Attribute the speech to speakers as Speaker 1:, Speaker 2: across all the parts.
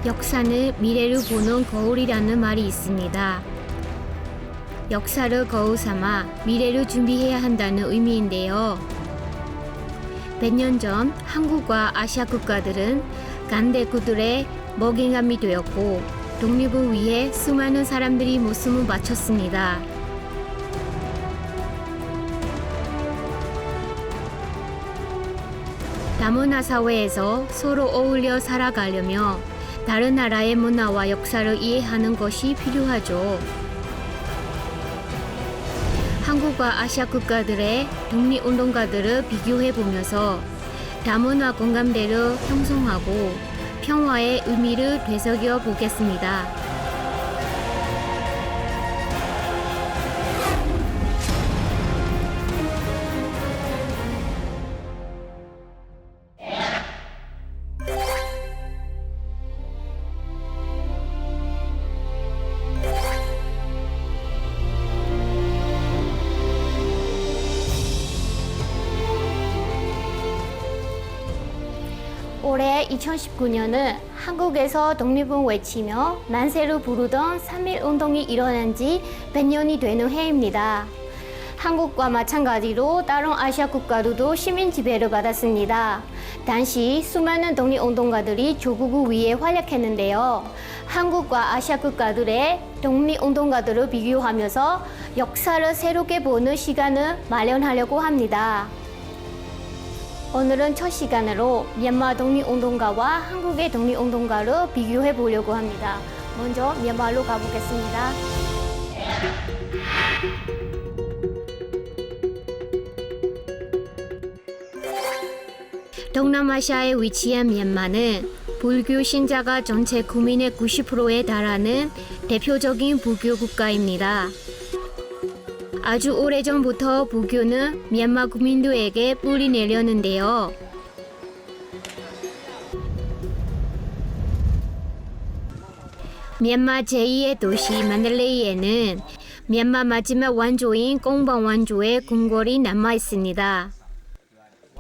Speaker 1: 역사는 미래를 보는 거울이라는 말이 있습니다. 역사를 거울 삼아 미래를 준비해야 한다는 의미인데요. 100년 전 한국과 아시아 국가들은 강대국들의 먹잇감이 되었고 독립을 위해 수많은 사람들이 목숨을 바쳤습니다. 다문화 사회에서 서로 어울려 살아가려며 다른 나라의 문화와 역사를 이해하는 것이 필요하죠. 한국과 아시아 국가들의 독립운동가들을 비교해보면서 다문화 공감대를 형성하고 평화의 의미를 되새겨 보겠습니다. 올해 2019년은 한국에서 독립을 외치며 만세를 부르던 3.1운동이 일어난 지 100년이 되는 해입니다. 한국과 마찬가지로 다른 아시아 국가들도 시민 지배를 받았습니다. 당시 수많은 독립운동가들이 조국을 위해 활약했는데요. 한국과 아시아 국가들의 독립운동가들을 비교하면서 역사를 새롭게 보는 시간을 마련하려고 합니다. 오늘은 첫 시간으로 미얀마 독립운동가와 한국의 독립운동가를 비교해 보려고 합니다. 먼저 미얀마로 가보겠습니다. 동남아시아에 위치한 미얀마는 불교 신자가 전체 국민의 90%에 달하는 대표적인 불교 국가입니다. 아주 오래전부터 불교는 미얀마 국민들에게 뿌리 내렸는데요. 미얀마 제2의 도시 만들레이에는 미얀마 마지막 왕조인 꽁방 왕조의 궁궐이 남아 있습니다.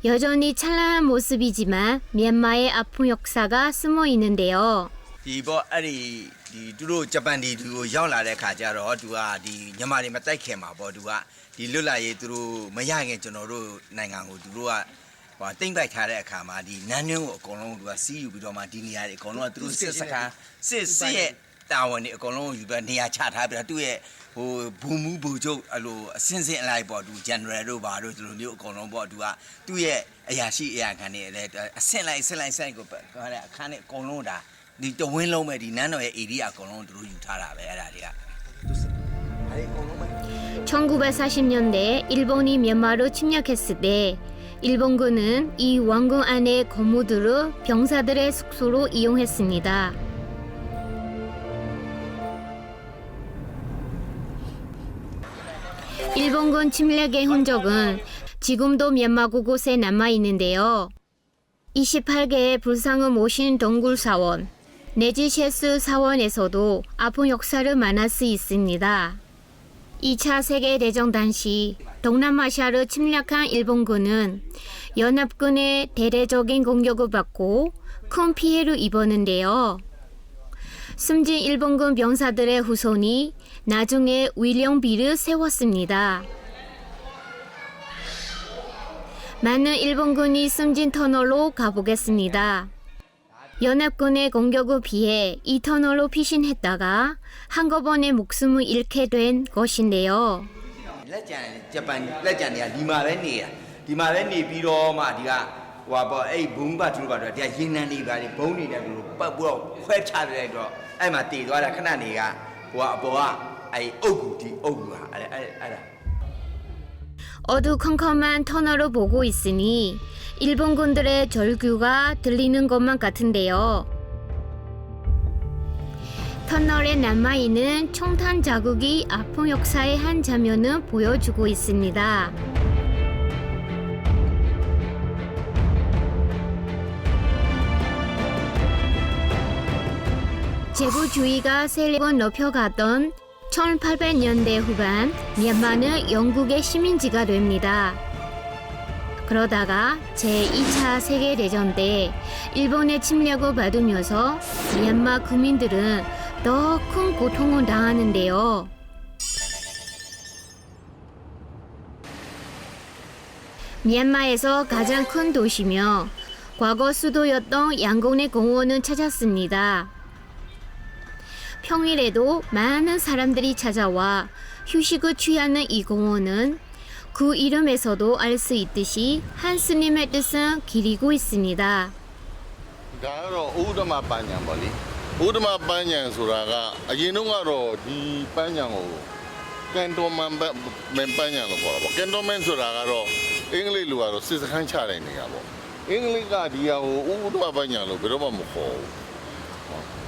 Speaker 1: 여전히 찬란한 모습이지만 미얀마의 아픈 역사가 숨어 있는데요.
Speaker 2: သူတို့ဂျပန်ဒီကိုရောက်လာတဲ့ခါကျတော့သူကဒီမြန်မာတွေမတိုက်ခင်မှာပေါ့သူကဒီလွတ်လပ်ရေးသူတို့မရခင်ကျွန်တော်တို့နိုင်ငံကိုသူတို့ကတိမ့်ပိုက်ထားတဲ့အခါမှာဒီနန်းတွင်းကိုအကုန်လုံးသူကစီးယူပြီးတော့မှဒီနေရာတွေအကုန်လုံးကသူတို့စစ်စခန်းစစ်ရဲ့တာဝန်တွေအကုန်လုံးယူပြီးနေရာချထားပြီးတော့သူ့ရဲ့ဟိုဘူမူဘူချုပ်အဲ့လိုအစင်းစင်းအလိုက်ပေါ့သူ general တို့ဘာတို့ဒီလိုမျိုးအကုန်လုံးပေါ့သူကသူ့ရဲ့အရာရှိအရာခံတွေလည်းအဆင့်လိုက်ကိုအခန်းတွေအကုန်လုံးဒါဒီတဝင်းလုံးပဲဒီနန်းတော်ရဲ့ area အကုန်လုံးသူတို့ယူထားတာပဲအဲ့ဒါတွေက
Speaker 1: 1940년대 일본이 미얀마를 침략했을 때 일본군은 이 왕궁 안의 건물들을 병사들의 숙소로 이용했습니다. 일본군 침략의 흔적은 지금도 미얀마 곳곳에 남아 있는데요. 28개의 불상을 모신 동굴 사원, 네지셰스 사원에서도 아픈 역사를 만날 수 있습니다. 2차 세계대전 당시 동남아시아를 침략한 일본군은 연합군의 대대적인 공격을 받고 큰 피해를 입었는데요. 숨진 일본군 병사들의 후손이 나중에 위령비를 세웠습니다. 많은 일본군이 숨진 터널로 가보겠습니다. 연합군의 공격을 피해 이 터널로 피신했다가 한꺼번에 목숨을 잃게 된 것인데요.
Speaker 2: လက်ကြံဂျပန်လက်ကြံတွေကဒီမှာပဲနေတာဒီမှာပဲနေပြီးတော့မှဒီကဟိုပေါ့အဲ့ဘုံဘတ်သူတို့ကတော့ဒီကရင်းနှန်းနေပါလေဘုံနေတဲ့လူပတ်ပြီးတော့ခွဲချလိုက်တော့အဲ့မှာတည်သွားတာခဏနေကဟိုကအပေါ်ကအဲ့အုတ်ကူဒီအုတ်ကူဟာအဲ့ဒါ
Speaker 1: 어두컴컴한 터널을 보고 있으니 일본군들의 절규가 들리는 것만 같은데요. 터널에 남아있는 총탄 자국이 아픈 역사의 한 장면을 보여주고 있습니다. 제국주의가 세력을 높여가던 1800년대 후반 미얀마는 영국의 식민지가 됩니다. 그러다가 제2차 세계대전 때 일본의 침략을 받으면서 미얀마 국민들은 더 큰 고통을 당하는데요. 미얀마에서 가장 큰 도시며 과거 수도였던 양곤의 공원을 찾았습니다. 평일에도 많은 사람들이 찾아와 휴식을 취하는 이 공원은 그 이름에서도 알 수 있듯이 한 스님의 뜻은 기리고 있습니다.
Speaker 3: 다로 우드마 반냥 벌리. 우드마 반냥 소라가 아예농가로 이 반냥고 캔도만 반냥로 보라. 캔도맨 소라가로 잉글리루가로 시스칸 차라이니가 뭐. 잉글리가 디하고 우드마 반냥로 그러면 뭐고.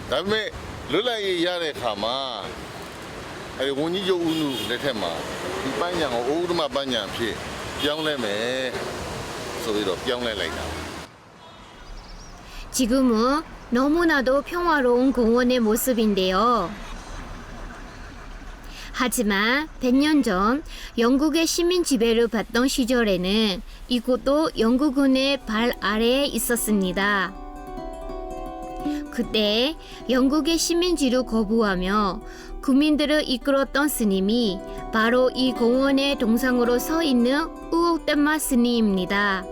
Speaker 3: 다음에 룰라이 야레 가마 아니 원이조 우누 레테마 이 반냥고 우드마 반냥 피 병내매 소리로 병내 라이다.
Speaker 1: 지금은 너무나도 평화로운 공원의 모습인데요. 하지만 100년 전 영국의 시민 지배를 받던 시절에는 이곳도 영국군의 발 아래에 있었습니다. 그때 영국의 시민지를 거부하며 국민들을 이끌었던 스님이 바로 이 공원의 동상으로 서 있는 우옥담마 스님입니다.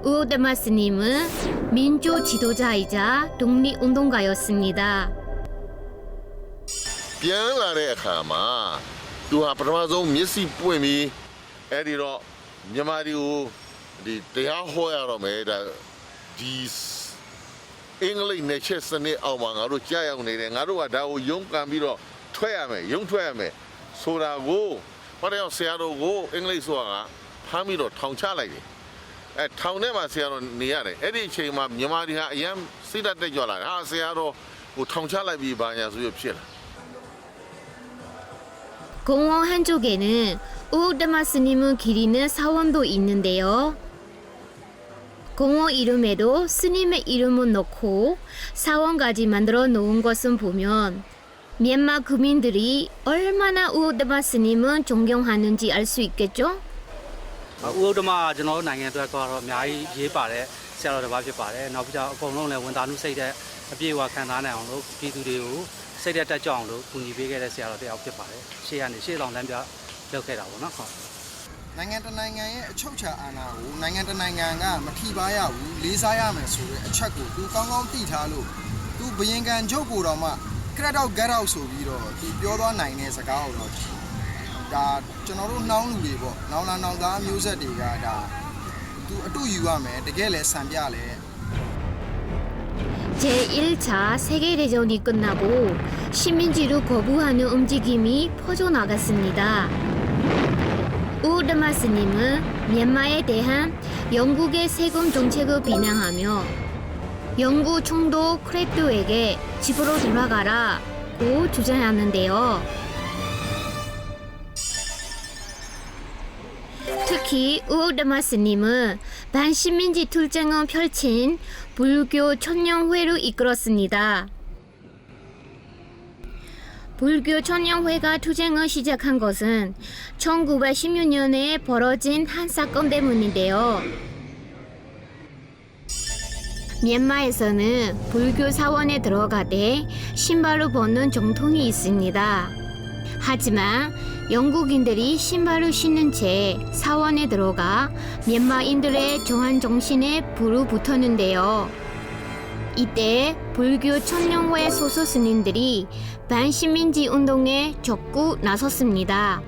Speaker 1: 우옥담마 스님은 민족 지도자이자 독립운동가였습니다.
Speaker 3: ပြန်လာတဲ့အခါမှာသူဟာပထမဆုံးမျက်စိပွင့်ပြီးအဲ့ဒီတော့မြန်မာတွေကိုဒီတရားဟောရတော့မယ်ဒါဒီအင်္ဂလိပ်နဲ့ချက်စနစ်အောင်မှာငါတို့ကြားရောက်နေတယ်ငါတို့ကဒါကိုရုန်းကန်ပြီးတော့ထွက်ရမယ်ရုန်းထွက်ရမယ်ဆိုတာကိုဘာလို့ဆရာတော်ကိုအင်္ဂလိပ်ဆိုတာကဖမ်းပြီးတော့ထောင်ချလိုက်တယ်အဲထောင်ထဲမှာဆရာတော်နေရတယ်အဲ့ဒီအချိန်မှာမြန်မာတွေဟာအရန်စိတ်ဓာတ်တက်ကြွလာတယ်ဟာဆရာတော်ကိုထောင်ချလိုက်ပြီးဘာညာဆိုပြီးဖြစ်လာ
Speaker 1: 공원 한쪽에는 우옥담마 스님을 기리는 사원도 있는데요. 공원 이름에도 스님의 이름을 넣고 사원까지 만들어 놓은 것을 보면 미얀마 국민들이 얼마나 우옥담마 스님을 존경하는지 알 수 있겠죠?
Speaker 4: ဥဒ္ဓမကျွန်တော်တို့နိုင်ငံအတွက်ကတော့အများကြီးရေးပါတယ်ဆရာတော်တစ်ပါးဖြစ်ပါတယ်နောက်ပြီးတော့အကုန်လုံးလည်းဝန်သားမှုစိတ်တဲ့အပြည့်အဝခံစားနိုင်အောင်လို့ပြည်သူတွေကိုစိတ်တက်ကြွအောင်လို့ကူညီပေးခဲ့တဲ့ဆရာတော်တစ်ယောက်ဖြစ်ပါတယ်ရှေ့ကနေရှေ့ဆောင်လမ်းပြလုပ်ခဲ့တာပေါ့နော်ဟုတ်
Speaker 5: နိုင်ငံတနိုင်ငံရဲ့အချုပ်ချာအာဏာကိုနိုင်ငံတနိုင်ငံကမထိပါရဘူးလေးစားရမယ်ဆိုတဲ့အချက်ကိုသူကောင်းကောင်းသိထားလို့သူဘယင်ကန်ချုပ်ကိုတော့မှကရက်တော့ဂက်တော့ဆိုပြီးတော့ဒီပြောသွားနိုင်တဲ့စကားကိုတော့ဒါကျွန်တော်တို့နှောင်းလူတွေပေါ့နောင်လာနောင်သားမျိုးဆက်တွေကဒါသူအတူယူရမယ်တကယ်လဲစံပြလဲ
Speaker 1: 제1차 세계대전이 끝나고 시민지를 거부하는 움직임이 퍼져나갔습니다. 우옥담마 스님은 미얀마에 대한 영국의 세금 정책을 비난하며 영국 총독 크레트에게 집으로 돌아가라고 주장하는데요. 특히 우옥담마 스님은 반시민지 투쟁을 펼친 불교 천년회를 이끌었습니다. 불교 천년회가 투쟁을 시작한 것은 1916년에 벌어진 한 사건 때문인데요. 미얀마에서는 불교 사원에 들어가되 신발을 벗는 전통이 있습니다. 하지만 영국인들이 신발을 신는 채 사원에 들어가 미얀마인들의 정한 정신에 불을 붙었는데요. 이때 불교 천년회 소속 스님들이 반시민지 운동에 적극 나섰습니다.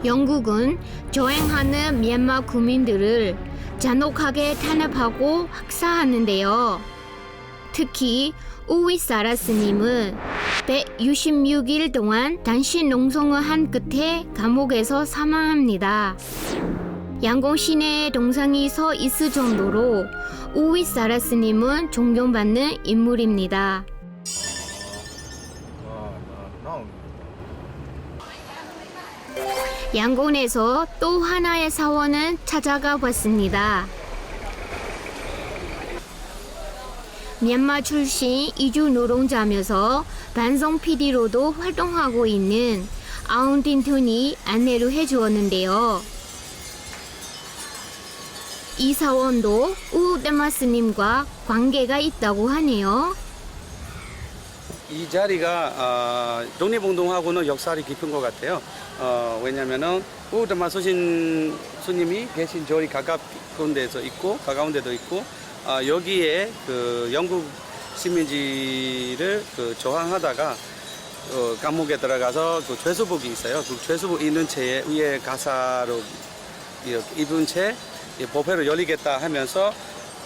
Speaker 1: 영국은 저행하는 미얀마 국민들을 잔혹하게 탄압하고 학살하는데요. 특히 우윗사라 스님은 166일 동안 단신 농성을 한 끝에 감옥에서 사망합니다. 양곤 시내에 동상이 서 있을 정도로 우윗사라 스님은 존경받는 인물입니다. 양곤에서 또 하나의 사원은 찾아가 봤습니다. 미얀마 출신 이주 노동자면서 반성 PD로도 활동하고 있는 아웅 틴툰이 안내를 해주었는데요. 이 사원도 우우다마 스님과 관계가 있다고 하네요.
Speaker 4: 이 자리가 독립운동하고는 역사이 깊은 것 같아요. 왜냐면은 우우다마 스님이 계신 절이 가까운 데서 있고 가까운 데도 있고 여기에 그 영국 식민지를 저항하다가 감옥에 들어가서 그 죄수복이 있어요. 그 죄수복 있는 채에 위에 가사로 입은 채 법회를 열리겠다 하면서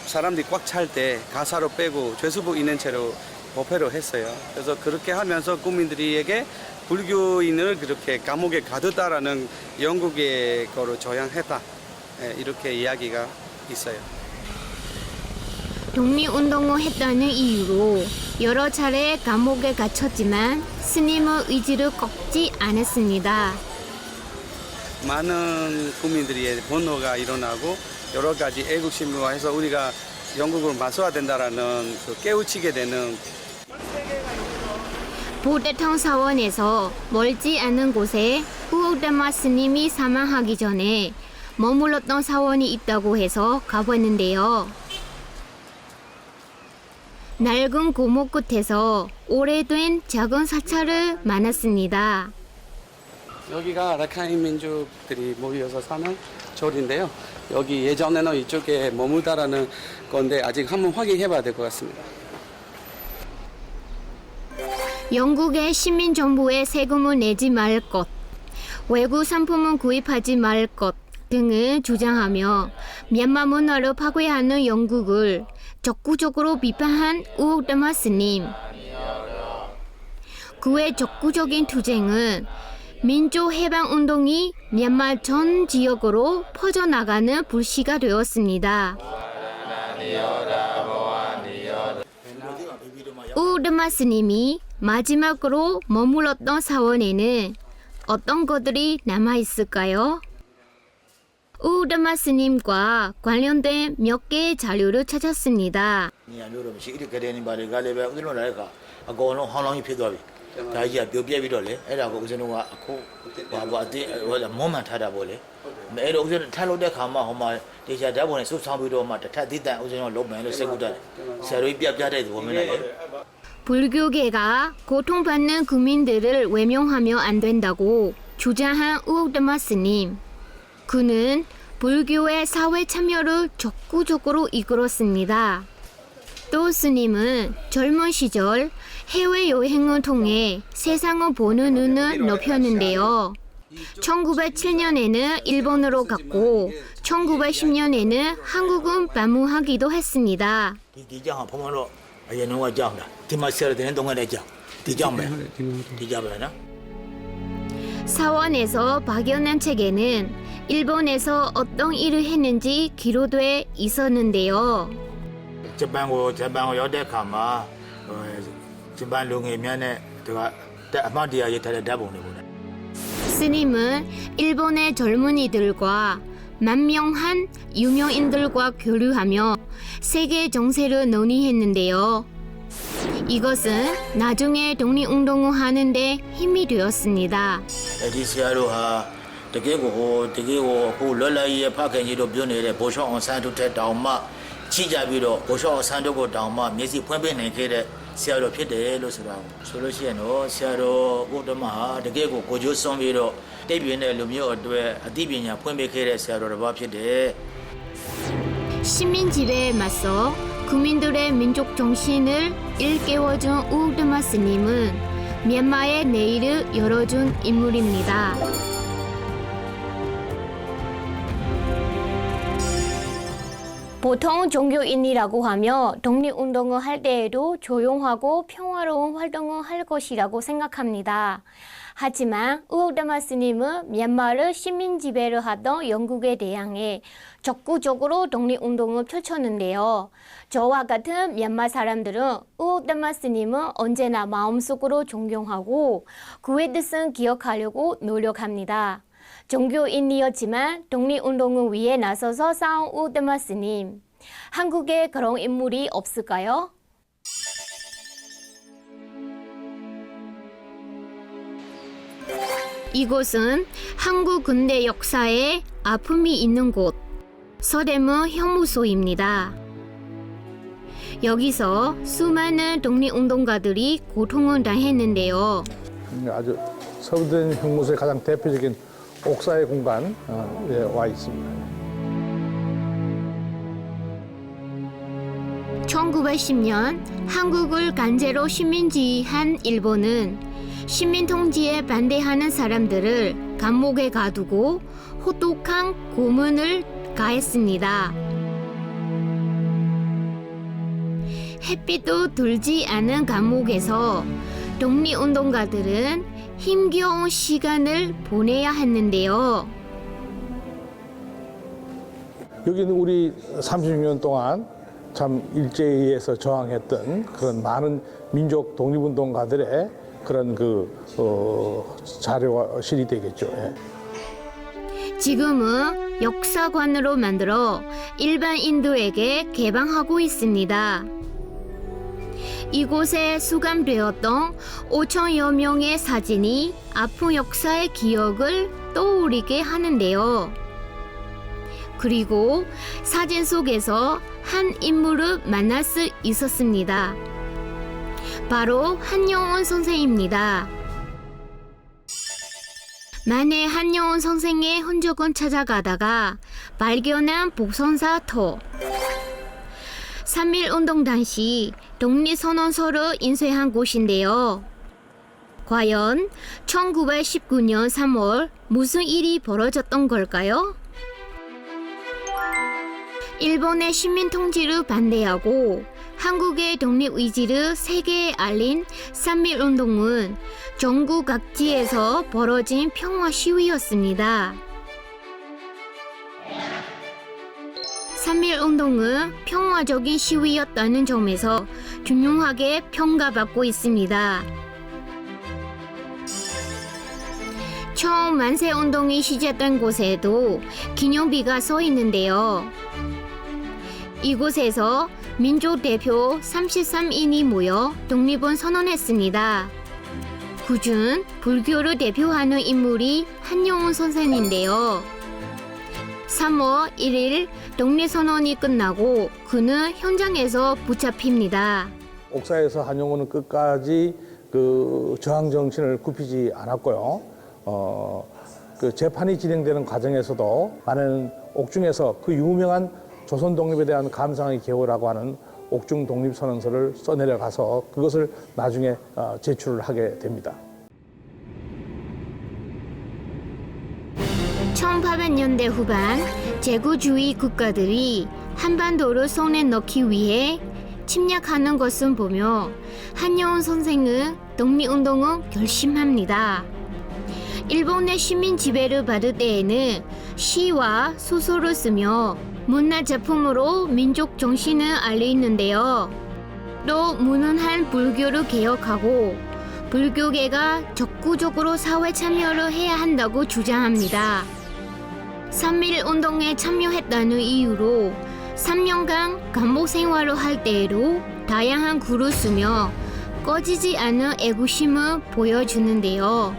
Speaker 4: 사람들이 꽉 찰 때 가사로 빼고 죄수복 있는 채로 법회를 했어요. 그래서 그렇게 하면서 국민들에게 불교인을 그렇게 감옥에 가뒀다라는 영국의 거로 저항했다. 이렇게 이야기가 있어요.
Speaker 1: 독립운동을 했다는 이유로 여러 차례 감옥에 갇혔지만 스님의 의지를 꺾지 않았습니다.
Speaker 4: 많은 국민들의 분노가 일어나고 여러 가지 애국심과 해서 우리가 영국을 맞서야 된다라는 깨우치게 되는
Speaker 1: 보대통 사원에서 멀지 않은 곳에 우우다마 스님이 사망하기 전에 머물렀던 사원이 있다고 해서 가봤는데요. 낡은 고목 끝에서 오래된 작은 사찰을 만났습니다.
Speaker 4: 여기가 라카인 민족들이 모여서 사는 절인데요. 여기 예전에는 이쪽에 머물다라는 건데 아직 한번 확인해 봐야 될 것 같습니다.
Speaker 1: 영국의 시민정부에 세금을 내지 말 것, 외국 상품은 구입하지 말 것 등을 주장하며 미얀마 문화를 파괴하는 영국을 적극적으로 비판한 우우다마 스님. 그의 적극적인 투쟁은 민족해방운동이 미얀마 전 지역으로 퍼져나가는 불씨가 되었습니다. 우우다마 스님이 마지막으로 머물렀던 사원에는 어떤 것들이 남아있을까요? 우우다마 스님과 관련된 몇 개의 자료를 찾았습니다.
Speaker 6: ဒါကြီးကပြုတ်ပြက်ပြီးတော့လေအဲ့ဒါကိုဦးဇင်းတို့ကအခုဟာဘောအတင်းဟိုမွမ်းမှန်ထားတာပေါ့လေအဲ့တော့ဦးဇင်းထားလို့တဲ့ခါမှဟိုမှာတေချာဓာတ်ပုံနဲ့စုဆောင်ပြီးတော့မှတစ်ထပ်သီးတန့်ဦးဇင်းတို့လုပ်မယ်လို့စိတ်ကူးတတ်တယ်ဆရာတို့ပြပြတဲ့သဘောမျိုးနဲ့လေ
Speaker 1: 불교계가 고통받는 국민들을 외면하면 안 된다고 주장한 우우다마 스님. 그는 불교의 사회 참여를 적극적으로 이끌었습니다. 또 스님은 젊은 시절 해외여행을 통해 세상을 보는 눈을 높였는데요. 1907년에는 일본으로 갔고 1910년에는 한국을 방문하기도 했습니다.
Speaker 6: ဒီကြောင်ဘုံဘုံတော့အရင်တော့ကြောင်တာဒီမှာဆရာတဲ့တုန်းကလည်းကြောင်ဒီကြောင်ပဲဒီကြောင်ပဲနော်
Speaker 1: 사원에서 발견한 책에는 일본에서 어떤 일을 했는지 기록돼 있었는데요.
Speaker 6: ဂျပန်ကိုရောက်တဲ့ခါမှာဂျပန်လူငယ်များနဲ့သူကအမှတ်တရရေးထားတဲ့ဓာတ်ပုံတွေပေါ့လေ
Speaker 1: 스님은 일본의 젊은이들과 만명한 유명인들과 교류하며 세계 정세를 논의했는데요. 이것은 나중에 독립운동을 하는데 힘이 되었습니다.
Speaker 6: ဒီဆရာတို့ဟာတကယ်ကိုအခုလွတ်လပ်ရေးဖခင်ကြီးတို့ပြောနေတဲ့ဘိုးရှောင်းအောင်ဆန်းတို့တဲ့တောင်မှချိကြပြီးတော့ဘိုးရှောင်းအောင်ဆန်းတို့ကိုတောင်မှမျက်စိဖွင့်ပေးနိုင်ခဲ့တဲ့ဆရာတော်ဖြစ်တယ်လို့ဆိုတာဆိုလို့ရှိရင်တော့ဆရာတော်ဘုဒ္ဓမဟာတကယ်ကိုကျိုးစွန့်ပြီးတော့တိတ်ပြင်းတဲ့လူမျိုးအတွက်အသိပညာဖွင့်ပေးခဲ့တဲ့ဆရာတော်တစ်ပါးဖြစ်တယ်
Speaker 1: 식민 지배에 맞서 국민들의 민족 정신을 일깨워준 우우다마 스님은 미얀마의 내일을 열어준 인물입니다. 보통 종교인이라고 하며 독립운동을 할 때에도 조용하고 평화로운 활동을 할 것이라고 생각합니다. 하지만 우우다마 스님은 미얀마를 식민 지배를 하던 영국에 대항해 적극적으로 독립운동을 펼쳤는데요. 저와 같은 미얀마 사람들은 우우다마 스님은 언제나 마음속으로 존경하고 그의 뜻은 기억하려고 노력합니다. 종교인이었지만 독립운동을 위해 나서서 싸운 우우다마 스님. 한국에 그런 인물이 없을까요? 이곳은 한국 근대 역사에 아픔이 있는 곳. 서대문 형무소입니다. 여기서 수많은 독립운동가들이 고통을 당했는데요.
Speaker 7: 아주 서대문 형무소의 가장 대표적인 옥사의 공간에 와 있습니다.
Speaker 1: 1910년 한국을 강제로 식민지한 일본은 식민 통치에 반대하는 사람들을 감옥에 가두고 혹독한 고문을 가했습니다. 햇빛도 들지 않은 감옥에서 독립운동가들은 힘겨운 시간을 보내야 했는데요.
Speaker 7: 여기는 우리 30년 동안 참 일제에서 저항했던 그런 많은 민족 독립운동가들의 그런 자료실이 되겠죠. 예.
Speaker 1: 지금은 역사관으로 만들어 일반인들에게 개방하고 있습니다. 이곳에 수감되었던 5천여 명의 사진이 아픈 역사의 기억을 떠올리게 하는데요. 그리고 사진 속에서 한 인물을 만날 수 있었습니다. 바로 한영훈 선생입니다. 만해 한영훈 선생의 흔적을 찾아가다가 발견한 복선사터. 3.1운동 당시 독립선언서를 인쇄한 곳인데요. 과연 1919년 3월 무슨 일이 벌어졌던 걸까요? 일본의 식민 통치를 반대하고 한국의 독립 의지를 세계에 알린 3.1운동은 전국 각지에서 벌어진 평화 시위였습니다. 3.1운동은 평화적인 시위였다는 점에서 균등하게 평가받고 있습니다. 처음 만세운동이 시작된 곳에도 기념비가 서 있는데요. 이곳에서 민족 대표 33인이 모여 독립을 선언했습니다. 그중 불교를 대표하는 인물이 한영훈 선생인데요. 3월 1일 독립선언이 끝나고 그는 현장에서 붙잡힙니다.
Speaker 7: 옥사에서 한영훈은 끝까지 저항 정신을 굽히지 않았고요. 재판이 진행되는 과정에서도 많은 옥중에서 그 유명한 조선 독립에 대한 감상의 기호라고 하는 옥중 독립선언서를 써내려가서 그것을 나중에 제출을 하게 됩니다.
Speaker 1: 1800년대 후반 제국주의 국가들이 한반도를 손에 넣기 위해 침략하는 것을 보며 한영훈 선생은 독립운동을 결심합니다. 일본의 시민 지배를 받을 때에는 시와 소설을 쓰며 문화작품으로 민족 정신을 알리는데요. 또 무능한 불교를 개혁하고 불교계가 적극적으로 사회 참여를 해야 한다고 주장합니다. 3.1운동에 참여했다는 이유로 3년간 감옥 생활을 할 때에도 다양한 글을 쓰며 꺼지지 않은 애국심을 보여주는데요.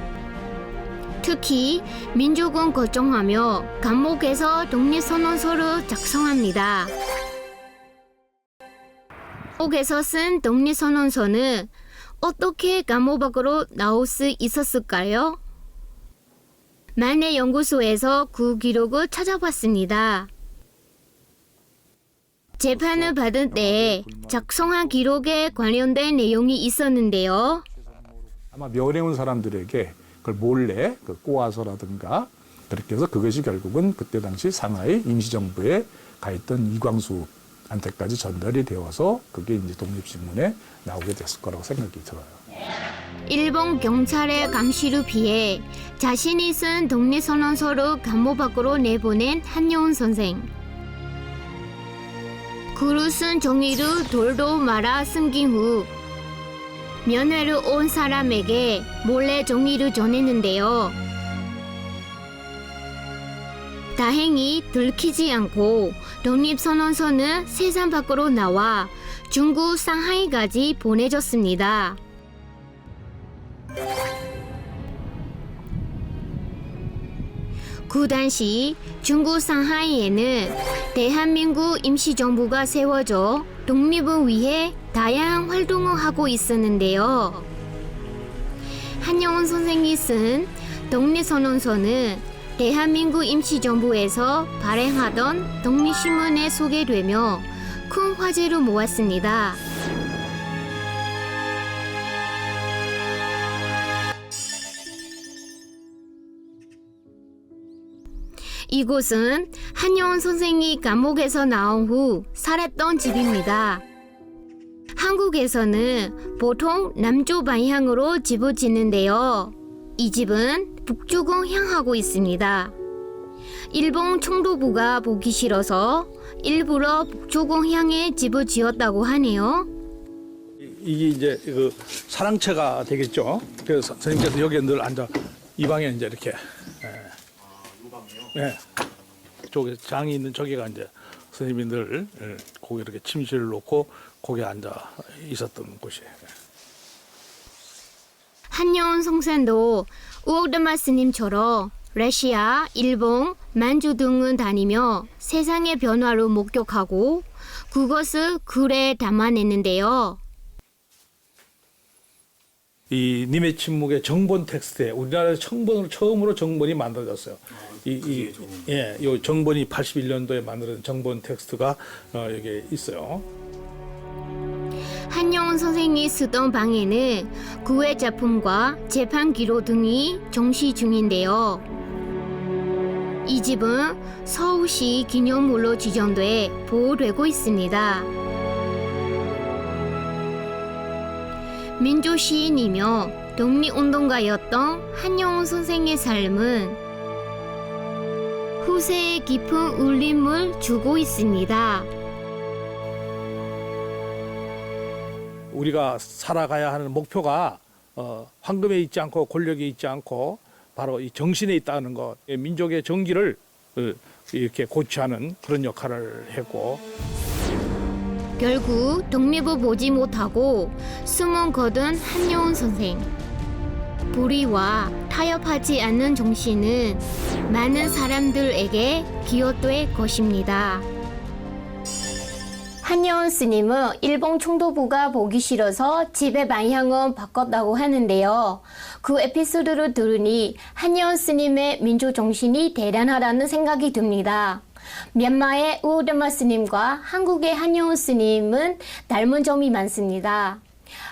Speaker 1: 특히 민족을 걱정하며 감옥에서 독립선언서를 작성합니다. 감옥에서 쓴 독립선언서는 어떻게 감옥 밖으로 나올 수 있었을까요? 만해연구소에서 그 기록을 찾아봤습니다. 재판을 받을 때 작성한 기록에 관련된 내용이 있었는데요.
Speaker 7: 아마 멸해 온 사람들에게 그걸 몰래 꼬아서라든가 그렇게 해서 그것이 결국은 그때 당시 상하이 임시정부에 가 있던 이광수한테까지 전달이 되어서 그게 이제 독립신문에 나오게 됐을 거라고 생각이 들어요.
Speaker 1: 일본 경찰의 감시를 피해 자신이 쓴 독립선언서를 감옥 밖으로 내보낸 한영훈 선생. 글을 쓴 종이를 돌도 말아 숨긴 후 면회를 온 사람에게 몰래 종이를 전했는데요. 다행히 들키지 않고 독립선언서는 세상 밖으로 나와 중국 상하이까지 보내졌습니다. 그 당시 중국 상하이에는 대한민국 임시정부가 세워져 독립을 위해 다양한 활동을 하고 있었는데요. 한영훈 선생이 쓴 독립선언서는 대한민국 임시정부에서 발행하던 독립신문에 소개되며 큰 화제를 모았습니다. 이곳은 한영훈 선생이 감옥에서 나온 후 살았던 집입니다. 한국에서는 보통 남쪽 방향으로 집을 짓는데요. 이 집은 북쪽을 향하고 있습니다. 일본 총독부가 보기 싫어서 일부러 북쪽을 향해 집을 지었다고 하네요.
Speaker 8: 이게 이제 그 사랑채가 되겠죠. 그래서 선생님께서 여기에 늘 앉아 이 방에 이제 이렇게 예. 저기 장이 있는 저기가 이제 선생님이 늘 거기 이렇게 침실을 놓고 거기에 앉아 있었던 곳이에요.
Speaker 1: 한영훈 성산도 우옥드마 스님처럼 러시아, 일본, 만주 등을 다니며 세상의 변화를 목격하고 그것을 글에 담아냈는데요.
Speaker 8: 이 님의 침묵의 정본 텍스트에 우리나라에서 처음으로 정본이 만들어졌어요. 이 정본이 81년도에 만들어진 정본 텍스트가 여기에 있어요.
Speaker 1: 한영훈 선생이 쓰던 방에는 그의 작품과 재판 기록 등이 정시 중인데요. 이 집은 서울시 기념물로 지정돼 보호되고 있습니다. 민족 시인이며 독립운동가였던 한영훈 선생의 삶은 후세에 깊은 울림을 주고 있습니다.
Speaker 8: 우리가 살아가야 하는 목표가 황금에 있지 않고 권력에 있지 않고 바로 이 정신에 있다는 것, 민족의 정기를 이렇게 고취하는 그런 역할을 했고
Speaker 1: 결국 독립을 보지 못하고 숨은 거둔 한영훈 선생. 불의와 타협하지 않는 정신은 많은 사람들에게 기여될 것입니다. 한영훈 스님은 일본 총독부가 보기 싫어서 집의 방향을 바꿨다고 하는데요. 그 에피소드를 들으니 한영훈 스님의 민족 정신이 대단하다는 생각이 듭니다. 미얀마의 우오드마 스님과 한국의 한영훈 스님은 닮은 점이 많습니다.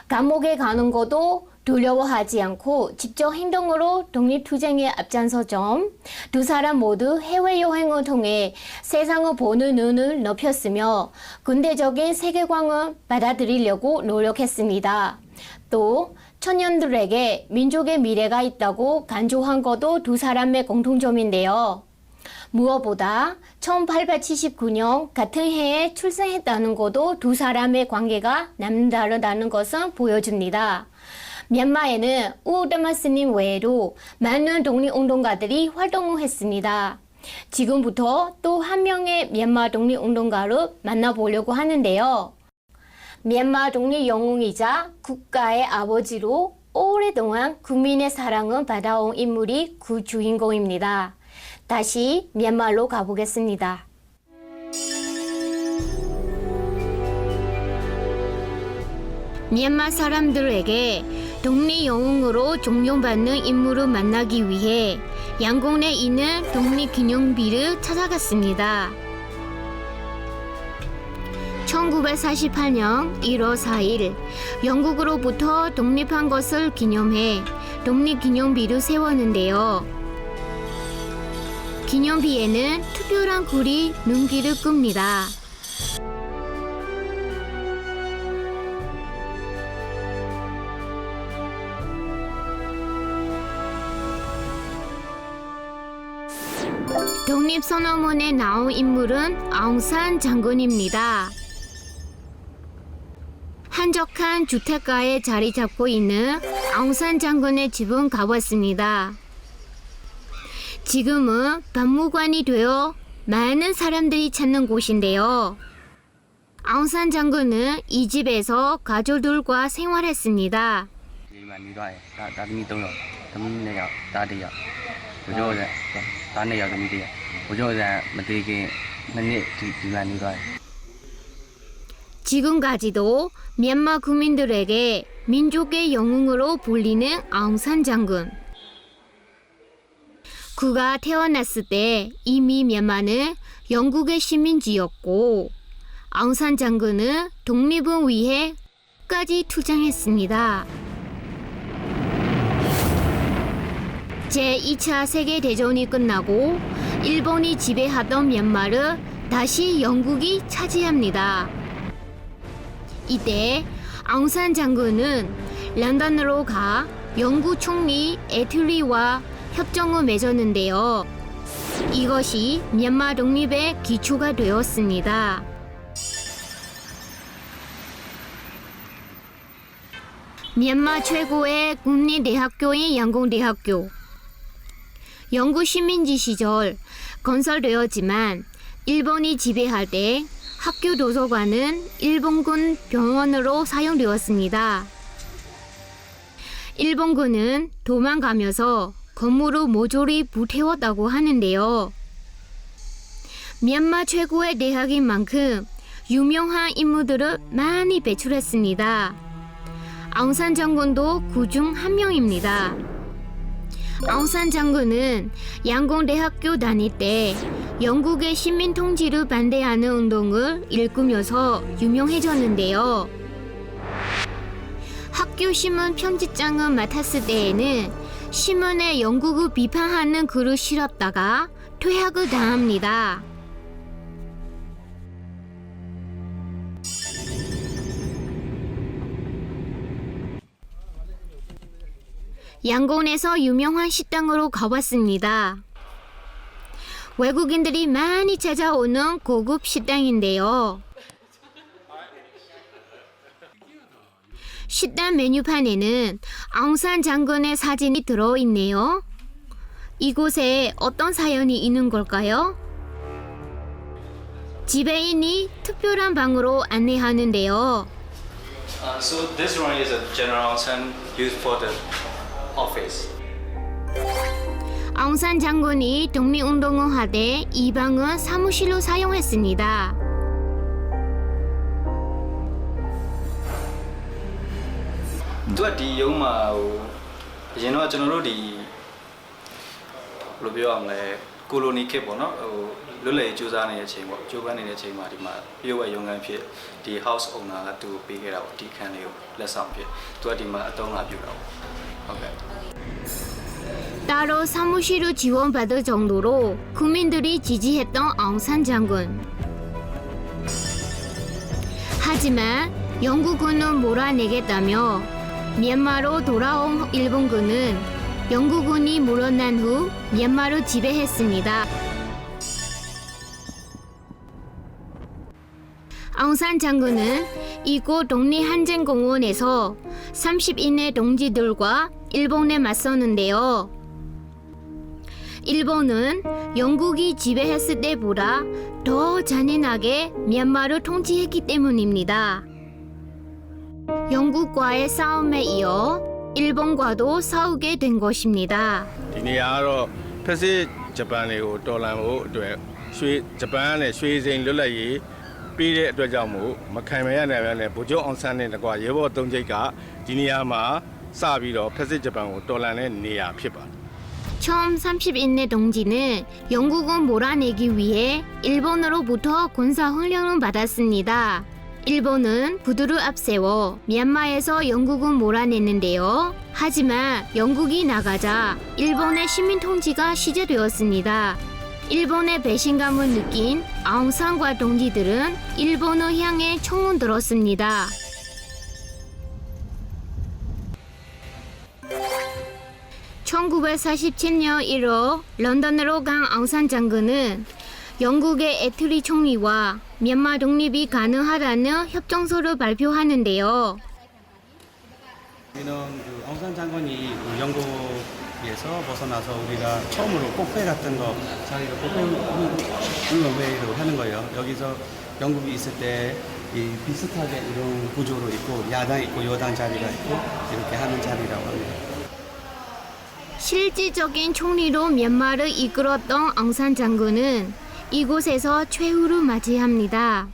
Speaker 1: 감옥에 가는 것도 두려워하지 않고 직접 행동으로 독립투쟁에 앞장서 점, 두 사람 모두 해외여행을 통해 세상을 보는 눈을 넓혔으며 근대적인 세계관을 받아들이려고 노력했습니다. 또 청년들에게 민족의 미래가 있다고 강조한 것도 두 사람의 공통점인데요. 무엇보다 1879년 같은 해에 출생했다는 것도 두 사람의 관계가 남다르다는 것을 보여줍니다. 미얀마에는 우오드마 스님 외에도 많은 독립운동가들이 활동을 했습니다. 지금부터 또 한 명의 미얀마 독립운동가를 만나보려고 하는데요. 미얀마 독립 영웅이자 국가의 아버지로 오랫동안 국민의 사랑을 받아온 인물이 그 주인공입니다. 다시 미얀마로 가보겠습니다. 미얀마 사람들에게 독립 영웅으로 존경받는 인물을 만나기 위해 양곤에 있는 독립기념비를 찾아갔습니다. 1948년 1월 4일 영국으로부터 독립한 것을 기념해 독립기념비를 세웠는데요. 기념비에는 특별한 글이 눈길을 끕니다. 독립선언문에 나온 인물은 아웅산 장군입니다. 한적한 주택가에 자리 잡고 있는 아웅산 장군의 집은 가봤습니다. 지금은 박물관이 되어 많은 사람들이 찾는 곳인데요. 아웅산 장군은 이 집에서 가족들과 생활했습니다.
Speaker 9: 我就在打那样的没得，我就在没得个那你就在那个。
Speaker 1: 지금까지도 미얀마 국민들에게 민족의 영웅으로 불리는 아웅산 장군. 그가 태어났을 때 이미 미얀마는 영국의 시민지였고 아웅산 장군은 독립을 위해 끝까지 투쟁했습니다. 제2차 세계대전이 끝나고 일본이 지배하던 미얀마를 다시 영국이 차지합니다. 이때 아웅산 장군은 런던으로 가 영국 총리 애틀리와 협정을 맺었는데요. 이것이 미얀마 독립의 기초가 되었습니다. 미얀마 최고의 국립대학교인 양공대학교. 영국 식민지 시절 건설되었지만 일본이 지배할 때 학교 도서관은 일본군 병원으로 사용되었습니다. 일본군은 도망가면서 건물을 모조리 불태웠다고 하는데요. 미얀마 최고의 대학인 만큼 유명한 인물들을 많이 배출했습니다. 아웅산 장군도 그중 한 명입니다. 아웅산 장군은 양공대학교 다닐 때 영국의 식민 통치를 반대하는 운동을 일구면서 유명해졌는데요. 학교 신문 편집장을 맡았을 때에는 신문에 영국을 비판하는 글을 실었다가 퇴학을 당합니다. 양곤에서 유명한 식당으로 가봤습니다. 외국인들이 많이 찾아오는 고급 식당인데요. 식당 메뉴판에는 아웅산 장군의 사진이 들어있네요. 이곳에 어떤 사연이 있는 걸까요? 지배인이 특별한 방으로 안내하는데요.
Speaker 4: So this room is a General Aung used for the office.
Speaker 1: 아웅산 장군이 독립운동을 하되 이 방은 사무실로 사용했습니다.
Speaker 4: 이 영마 예전에 저는ဘယ်လိုပြောရမလဲကိုလိုနီခေတ်ပေါ့နော်လွတ်လပ်ရေးကြိုးစားနေတဲ့အချိန်ပေါ့ကြိုးပမ်းနေတဲ့အချိန်မှာဒီမှာပြုတ်ဝဲရုံခန်းဖြစ်ဒီ house owner ကသူ့ကိုပေးခဲ့တာပေါ့ဒီခန်းလေးကိုလက်ဆောင်ဖြစ်သူကဒီမှာအသုံးလာပြုတာပေါ့ဟုတ်ကဲ့
Speaker 1: 따로 사무실을 지원받을 정도로 국민들이 지지했던 아웅산 장군. 하지만 영국군은 몰아내겠다며 미얀마로 돌아온 일본군은 영국군이 물러난 후 미얀마를 지배했습니다. 아웅산 장군은 이곳 독립항쟁공원에서 30인의 동지들과 일본에 맞섰는데요. 일본은 영국이 지배했을 때보다 더 잔인하게 미얀마를 통치했기 때문입니다. 영국과의 싸움에 이어 일본과도 싸우게 된 것입니다.
Speaker 10: ဒီနေရာကတော့ဖက်စစ်ဂျပန်တွေကိုတော်လှန်ဖို့အတွက်ဂျပန်နဲ့ရွှေစိန်လွတ်လပ်ရေးပြီးတဲ့အတွက်ကြောင့်မို့မခံမရနိုင်တဲ့ဗိုလ်ချုပ်အောင်ဆန်းနဲ့တကွာရဲဘော်၃ကျိတ်ကဒီနေရာမှာစပြီးတော့ဖက်စစ်ဂျပန်ကိုတော်လှန်တဲ့နေရာဖြစ်ပါတယ်
Speaker 1: 처음 30인의 동지는 영국을 몰아내기 위해 일본으로부터 군사훈련을 받았습니다. 일본은 부두를 앞세워 미얀마에서 영국을 몰아냈는데요. 하지만 영국이 나가자 일본의 식민 통치가 시작되었습니다. 일본의 배신감을 느낀 아웅산과 동지들은 일본을 향해 총을 들었습니다. (1947년 1월) 런던으로 간 아웅산 장군은 영국의 애틀리 총리와 미얀마 독립이 가능하다는 협정서를 발표하는데요.
Speaker 11: 우리는 아웅산 장군이 영국에서 벗어나서 우리가 처음으로 꼭배 같은 거 자기가 꼭배로 하는 거예요. 여기서 영국이 있을 때 이 비슷하게 이런 구조로 있고 야당 있고 여당 자리가 있고 이렇게 하는 자리라고 합니다.
Speaker 1: 실질적인 총리로 미얀마를 이끌었던 앙산 장군은 이곳에서 최후를 맞이합니다.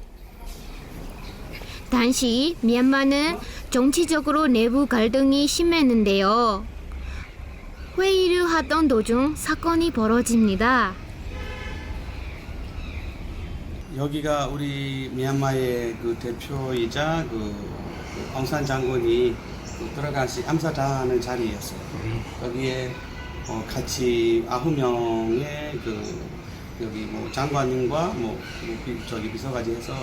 Speaker 1: 당시 미얀마는 정치적으로 내부 갈등이 심했는데요. 회의를 하던 도중 사건이 벌어집니다.
Speaker 11: 여기가 우리 미얀마의 그 대표이자 그 엉산 장군이 들어가시 암사당하는 자리였어요. 여기에 같이 9명의 그 여기 뭐 장관님과 저기 비서까지 해서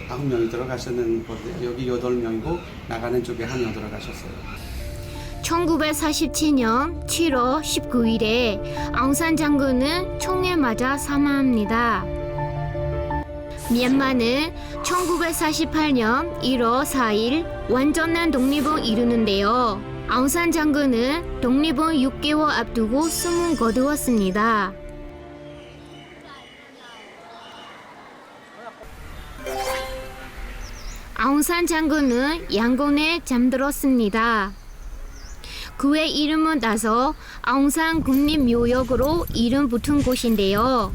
Speaker 11: 9명이 들어가시는 건데 여기 8명이고 나가는 쪽에 1명 들어가셨어요.
Speaker 1: 1947년 7월 19일에 앙산 장군은 총에 맞아 사망합니다. 미얀마는 1948년 1월 4일 완전한 독립을 이루는데요. 앙산 장군은 독립을 6개월 앞두고 숨을 거두었습니다. 앙산 장군은 양곤에 잠들었습니다. 그의 이름은 따서 앙산 국립묘역으로 이름 붙은 곳인데요.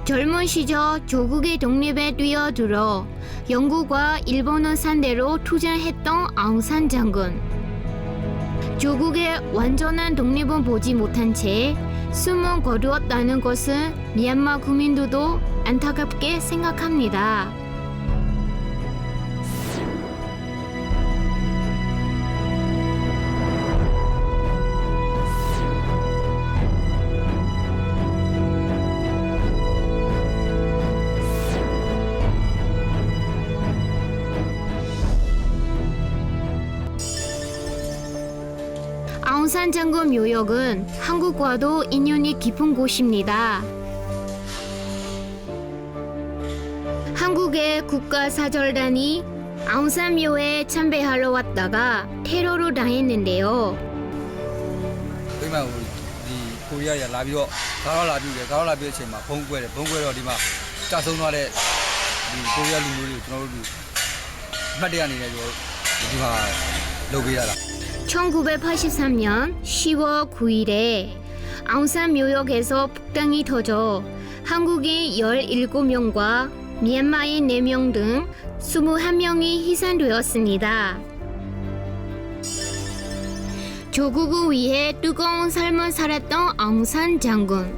Speaker 1: 젊은 시절 조국의 독립에 뛰어들어 영국과 일본을 상대로 투쟁했던 앙산 장군. 조국의 완전한 독립은 보지 못한 채 숨을 거두었다는 것은 미얀마 국민들도 안타깝게 생각합니다. 앙산 장군 묘역은 한국과도 인연이 깊은 곳입니다. 한국의 국가사절단이 앙산 묘에 참배하러 왔다가 테러를 당했는데요.
Speaker 12: 코리아에 라비오 가라라비오ချိန်မှာ 봉구에로 디마 짜성나래 코리아လူမျိုးတွေကျွန်တော်တို့မှတ်တရအနေနဲ့ဒီမှာလုပ်ပေးရတာ
Speaker 1: 1983년 10월 9일에 앙산 묘역에서 폭탄이 터져 한국인 17명과 미얀마인 4명 등 21명이 희생되었습니다. 조국을 위해 뜨거운 삶을 살았던 앙산 장군.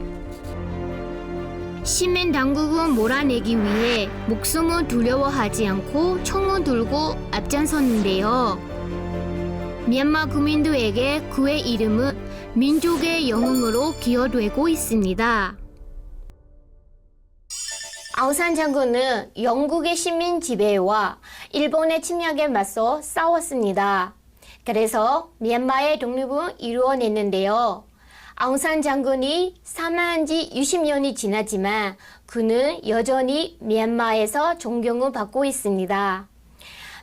Speaker 1: 시민 당국을 몰아내기 위해 목숨을 두려워하지 않고 총을 들고 앞장섰는데요. 미얀마 국민들에게 그의 이름은 민족의 영웅으로 기여되고 있습니다. 앙산 장군은 영국의 시민 지배와 일본의 침략에 맞서 싸웠습니다. 그래서 미얀마의 독립을 이루어냈는데요. 앙산 장군이 사망한 지 60년이 지났지만 그는 여전히 미얀마에서 존경을 받고 있습니다.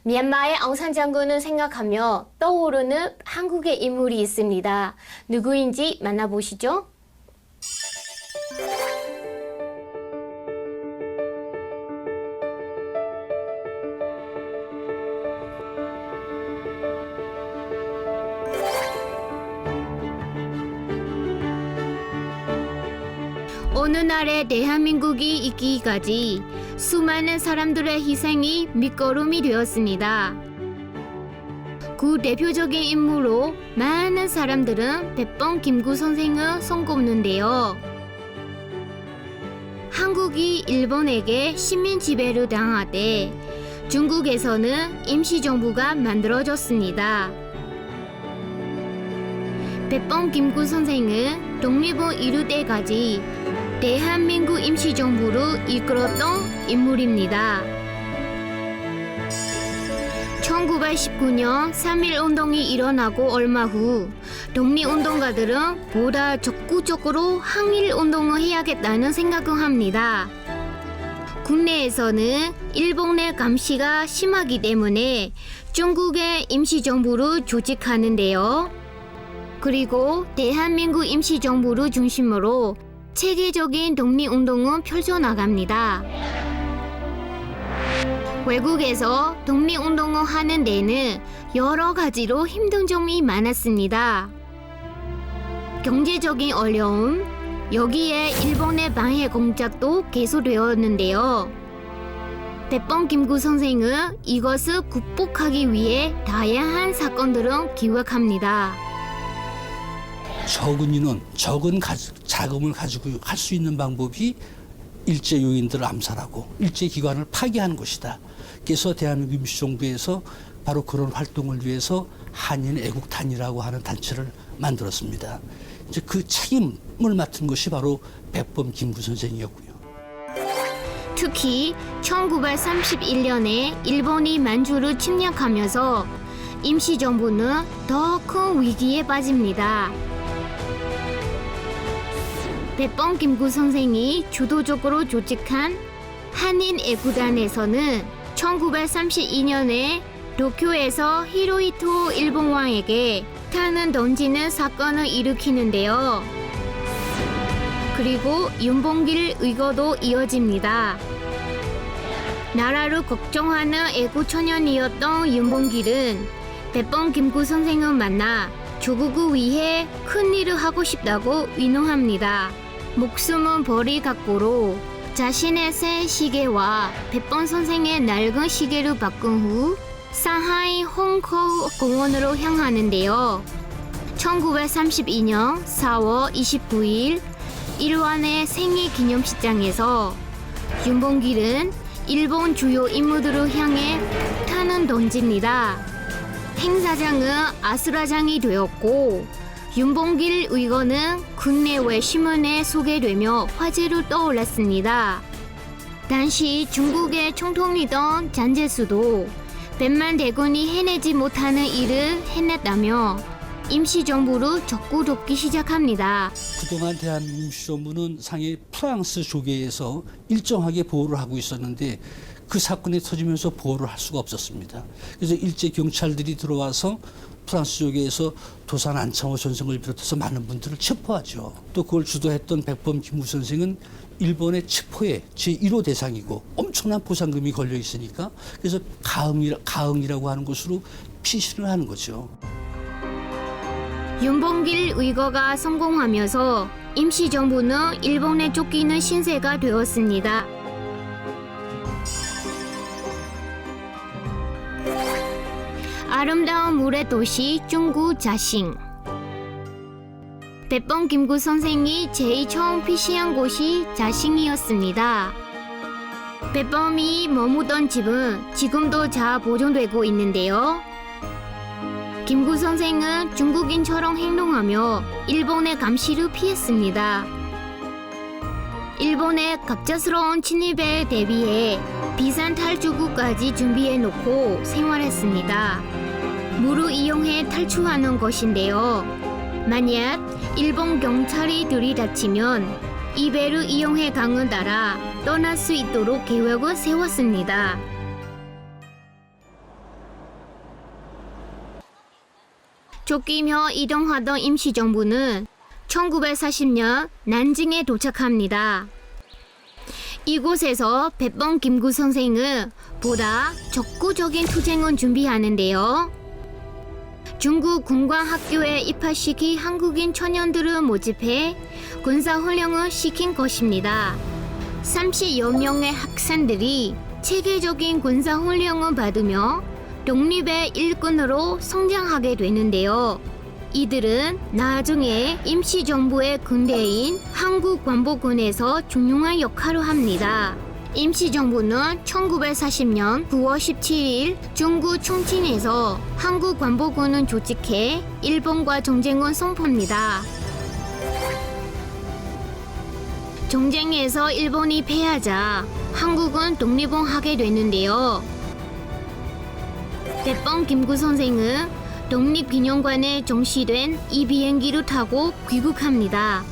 Speaker 1: 미얀마의 앙산 장군을 생각하며 떠오르는 한국의 인물이 있습니다. 누구인지 만나보시죠. 어느 날에 대한민국이 있기까지 수많은 사람들의 희생이 밑거름이 되었습니다. 그 대표적인 인물로 많은 사람들은 백범 김구 선생을 손꼽는데요. 한국이 일본에게 식민 지배를 당할 때 중국에서는 임시정부가 만들어졌습니다. 백범 김구 선생은 독립을 이룰 때까지 대한민국 임시정부를 이끌었던 인물입니다. 1919년 3.1운동이 일어나고 얼마 후 독립운동가들은 보다 적극적으로 항일운동을 해야겠다는 생각을 합니다. 국내에서는 일본의 감시가 심하기 때문에 중국의 임시정부를 조직하는데요. 그리고 대한민국 임시정부를 중심으로 체계적인 독립운동은 펼쳐나갑니다. 외국에서 독립운동을 하는 데는 여러 가지로 힘든 점이 많았습니다. 경제적인 어려움, 여기에 일본의 방해 공작도 계속되었는데요. 백범 김구 선생은 이것을 극복하기 위해 다양한 사건들을 기획합니다.
Speaker 13: 적은 인원, 적은 자금을 가지고 할 수 있는 방법이 일제 요인들을 암살하고 일제 기관을 파괴하는 것이다. 그래서 대한민국 임시정부에서 바로 그런 활동을 위해서 한인 애국단이라고 하는 단체를 만들었습니다. 이제 그 책임을 맡은 것이 바로 백범 김구 선생이었고요.
Speaker 1: 특히 1931년에 일본이 만주를 침략하면서 임시정부는 더 큰 위기에 빠집니다. 백범 김구 선생이 주도적으로 조직한 한인 애국단에서는 1932년에 도쿄에서 히로히토 일본 왕에게 탄을 던지는 사건을 일으키는데요. 그리고 윤봉길 의거도 이어집니다. 나라를 걱정하는 애국 청년이었던 윤봉길은 백범 김구 선생을 만나 조국을 위해 큰 일을 하고 싶다고 위로합니다. 목숨은 벌이 각고로 자신의 새 시계와 백범 선생의 낡은 시계를 바꾼 후 상하이 홍커 공원으로 향하는데요. 1932년 4월 29일 일완의 생일 기념식장에서 윤봉길은 일본 주요 인물들을 향해 폭탄을 던집니다. 행사장은 아수라장이 되었고 윤봉길 의거는 국내외 신문에 소개되며 화제로 떠올랐습니다. 당시 중국의 총통이던 잔재수도 백만 대군이 해내지 못하는 일을 해냈다며 임시정부를 적극 돕기 시작합니다.
Speaker 13: 그동안 대한민국 임시정부는 상해 프랑스 조계에서 일정하게 보호를 하고 있었는데 그 사건이 터지면서 보호를 할 수가 없었습니다. 그래서 일제 경찰들이 들어와서 프랑스 조계에서 도산 안창호 선생을 비롯해서 많은 분들을 체포하죠. 또 그걸 주도했던 백범 김구 선생은 일본의 체포의 제1호 대상이고 엄청난 보상금이 걸려 있으니까 그래서 가흥이라고 하는 것으로 피신을 하는 거죠.
Speaker 1: 윤봉길 의거가 성공하면서 임시정부는 일본에 쫓기는 신세가 되었습니다. 아름다운 물의 도시 중국 자싱. 백범 김구 선생이 제일 처음 피시한 곳이 자싱이었습니다. 백범이 머무던 집은 지금도 잘 보존되고 있는데요. 김구 선생은 중국인처럼 행동하며 일본의 감시를 피했습니다. 일본의 갑작스러운 침입에 대비해 비상 탈출구까지 준비해 놓고 생활했습니다. 물을 이용해 탈출하는 것인데요. 만약 일본 경찰이 들이닥치면 이 배를 이용해 강을 따라 떠날 수 있도록 계획을 세웠습니다. 쫓기며 이동하던 임시정부는 1940년 난징에 도착합니다. 이곳에서 백범 김구 선생은 보다 적극적인 투쟁을 준비하는데요. 중국 군관학교에 입학시키 한국인 청년들을 모집해 군사훈련을 시킨 것입니다. 30여 명의 학생들이 체계적인 군사훈련을 받으며 독립의 일꾼으로 성장하게 되는데요. 이들은 나중에 임시정부의 군대인 한국관복군에서 중요한 역할을 합니다. 임시정부는 1940년 9월 17일 중국 총진에서 한국관복군을 조직해 일본과 전쟁을 선포합니다. 전쟁에서 일본이 패하자 한국은 독립을 하게 되는데요. 백범 김구 선생은 독립기념관에 전시된 이 비행기를 타고 귀국합니다.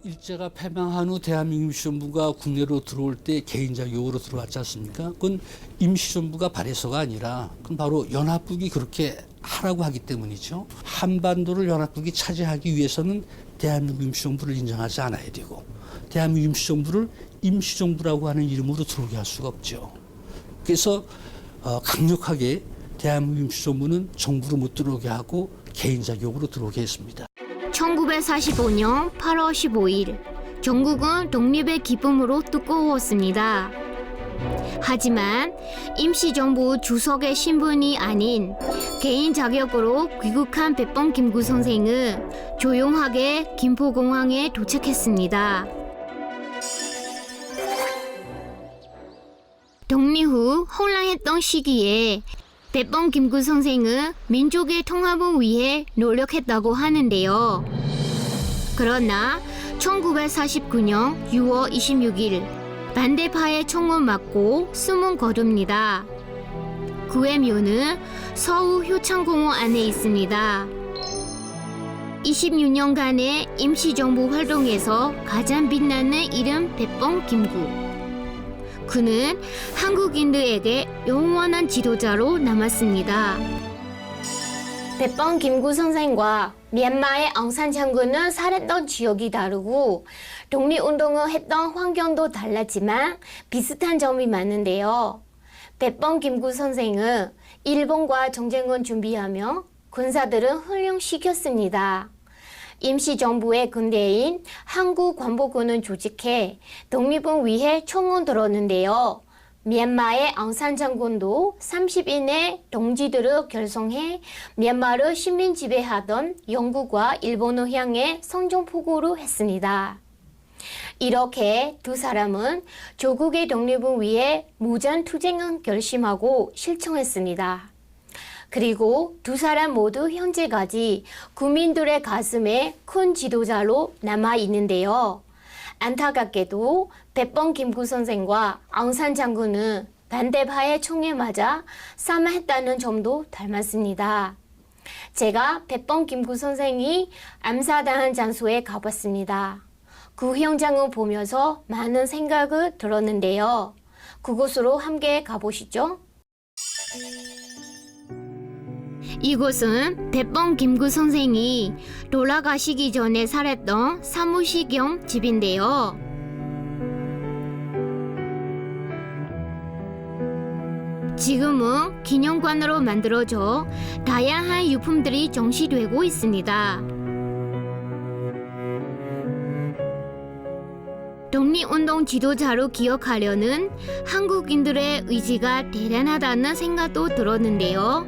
Speaker 13: 일제가 패망한 후 대한민국 임시정부가 국내로 들어올 때 개인 자격으로 들어왔지 않습니까? 그건 임시정부가 발해서가 아니라 그건 바로 연합국이 그렇게 하라고 하기 때문이죠. 한반도를 연합국이 차지하기 위해서는 대한민국 임시정부를 인정하지 않아야 되고 대한민국 임시정부를 임시정부라고 하는 이름으로 들어오게 할 수가 없죠. 그래서 강력하게 대한민국 임시정부는 정부로 못 들어오게 하고 개인 자격으로 들어오게 했습니다.
Speaker 1: 1945년 8월 15일 전국은 독립의 기쁨으로 뜨거웠습니다. 하지만 임시정부 주석의 신분이 아닌 개인 자격으로 귀국한 백범 김구 선생은 조용하게 김포공항에 도착했습니다. 독립 후 혼란했던 시기에 백범 김구 선생은 민족의 통합을 위해 노력했다고 하는데요. 그러나 1949년 6월 26일 반대파의 총을 맞고 숨은 거둡니다. 그의 묘는 서울 효창공원 안에 있습니다. 26년간의 임시정부 활동에서 가장 빛나는 이름 백범 김구. 그는 한국인들에게 영원한 지도자로 남았습니다. 백범 김구 선생과 미얀마의 앙산 장군은 살았던 지역이 다르고 독립운동을 했던 환경도 달랐지만 비슷한 점이 많은데요. 백범 김구 선생은 일본과 전쟁을 준비하며 군사들을 훈련시켰습니다. 임시정부의 군대인 한국관보군을 조직해 독립을 위해 총을 들었는데요. 미얀마의 앙산 장군도 30일 내 동지들을 결성해 미얀마를 식민 지배하던 영국과 일본을 향해 선전포고를 했습니다. 이렇게 두 사람은 조국의 독립을 위해 무전투쟁을 결심하고 실천했습니다. 그리고 두 사람 모두 현재까지 국민들의 가슴에 큰 지도자로 남아있는데요. 안타깝게도 백범 김구 선생과 앙산 장군은 반대파의 총에 맞아 사망했다는 점도 닮았습니다. 제가 백범 김구 선생이 암살당한 장소에 가봤습니다. 그 현장을 보면서 많은 생각을 들었는데요. 그곳으로 함께 가보시죠. 이곳은 백범 김구 선생이 돌아가시기 전에 살았던 사무실 겸 집인데요. 지금은 기념관으로 만들어져 다양한 유품들이 전시되고 있습니다. 독립운동 지도자로 기억하려는 한국인들의 의지가 대단하다는 생각도 들었는데요.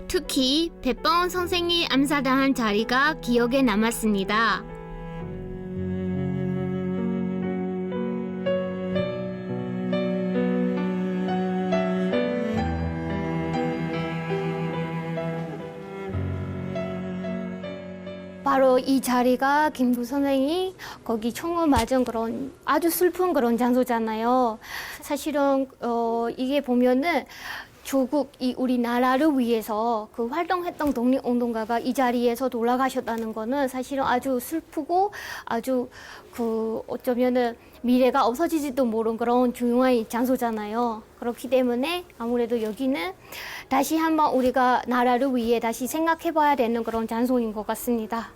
Speaker 1: 특히 백범 선생이 암살당한 자리가 기억에 남았습니다. 바로 이 자리가 김구 선생이 거기 총을 맞은 그런 아주 슬픈 그런 장소잖아요. 사실은 이게 보면은 조국, 이 우리나라를 위해서 그 활동했던 독립운동가가 이 자리에서 돌아가셨다는 거는 사실은 아주 슬프고 아주 어쩌면은 미래가 없어지지도 모르는 그런 중요한 장소잖아요. 그렇기 때문에 아무래도 여기는 다시 한번 우리가 나라를 위해 다시 생각해 봐야 되는 그런 장소인 것 같습니다.